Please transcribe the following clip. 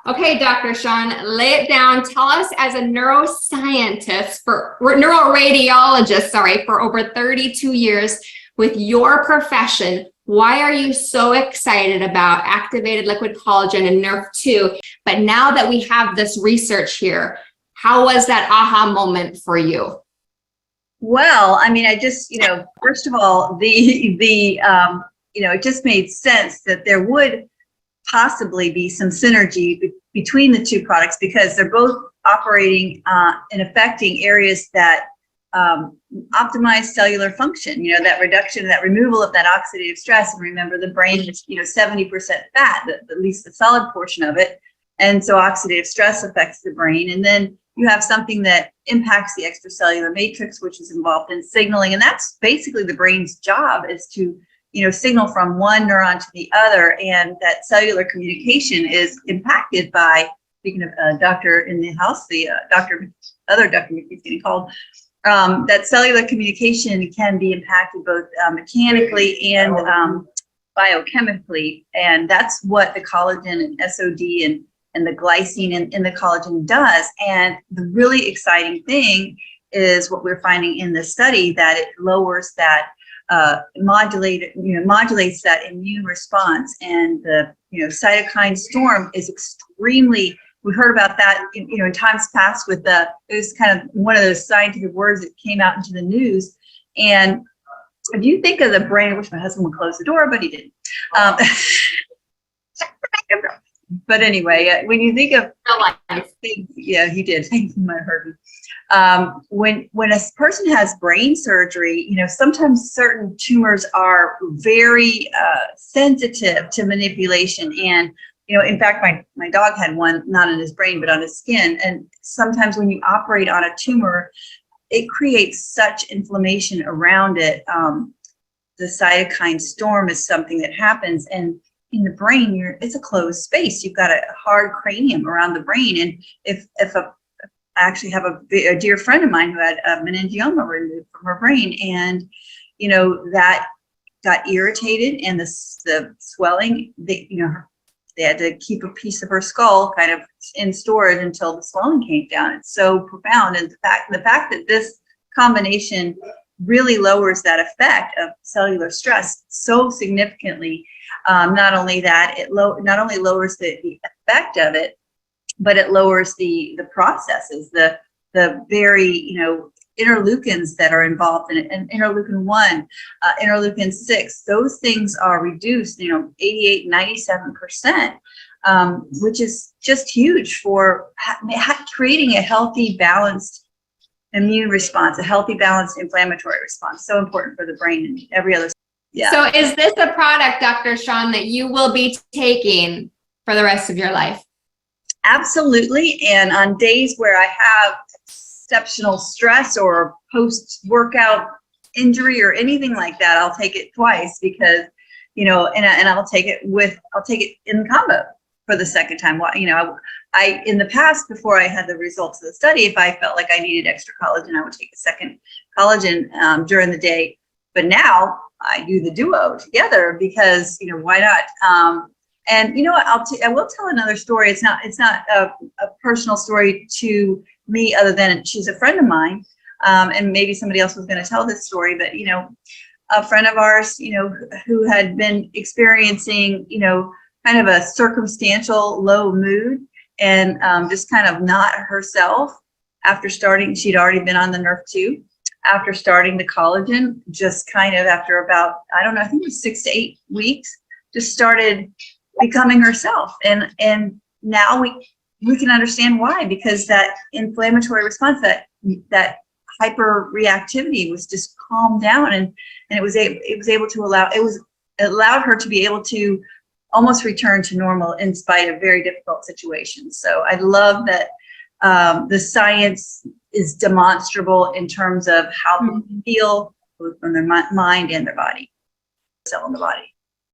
Okay, Dr. Shaun, lay it down. Tell us, as a neuroscientist, neuroradiologist, for over 32 years with your profession, why are you so excited about activated liquid collagen and NRF2? But now that we have this research here, how was that aha moment for you? Well, I mean, I just, first of all, it just made sense that there would possibly be some synergy between the two products, because they're both operating and affecting areas that optimize cellular function, that reduction, that removal of that oxidative stress. And remember, the brain is, 70% fat, at least the solid portion of it. And so oxidative stress affects the brain. And then you have something that impacts the extracellular matrix, which is involved in signaling. And that's basically the brain's job, is to signal from one neuron to the other, and that cellular communication is impacted by, speaking of a doctor in the house, the other Dr. McKee's getting called, that cellular communication can be impacted both mechanically and biochemically, and that's what the collagen and SOD and the glycine in the collagen does. And the really exciting thing is what we're finding in this study, that it lowers that modulates that immune response, and the cytokine storm is extremely. We heard about that in times past with it was kind of one of those scientific words that came out into the news. And if you think of the brain, I wish my husband would close the door, but he didn't. But anyway, when you think of things, yeah, he did. He might have heard me. When a person has brain surgery, sometimes certain tumors are very sensitive to manipulation. And, in fact, my dog had one, not in his brain, but on his skin. And sometimes when you operate on a tumor, it creates such inflammation around it. The cytokine storm is something that happens. And in the brain, it's a closed space. You've got a hard cranium around the brain. And if I actually have a dear friend of mine who had a meningioma removed from her brain, and that got irritated, and the swelling, they had to keep a piece of her skull kind of in storage until the swelling came down. It's so profound. And the fact that this combination really lowers that effect of cellular stress so significantly. Not only that, it not only lowers the effect of it, but it lowers the processes, the very interleukins that are involved in it, and interleukin 1, interleukin 6. Those things are reduced, 88, 97%, which is just huge for creating a healthy, balanced immune response, a healthy, balanced inflammatory response. So important for the brain and every other. Yeah. So is this a product, Dr. Shaun, that you will be taking for the rest of your life? Absolutely. And on days where I have exceptional stress or post-workout injury or anything like that, I'll take it twice, because, and I'll take it in combo for the second time. I in the past, before I had the results of the study, if I felt like I needed extra collagen, I would take a second collagen during the day. But now I do the duo together, because why not? And I will tell another story. It's not a personal story to me, other than she's a friend of mine, and maybe somebody else was going to tell this story. But a friend of ours, who had been experiencing kind of a circumstantial low mood, and just kind of not herself after starting. She'd already been on the NRF2. After starting the collagen, just kind of after about, I don't know, I think it was 6 to 8 weeks, just started becoming herself. And now we can understand why, because that inflammatory response, that hyper reactivity was just calmed down, and it allowed her to be able to almost return to normal in spite of very difficult situations. So I love that the science is demonstrable in terms of how people feel, both from their mind and their body, cell in the body.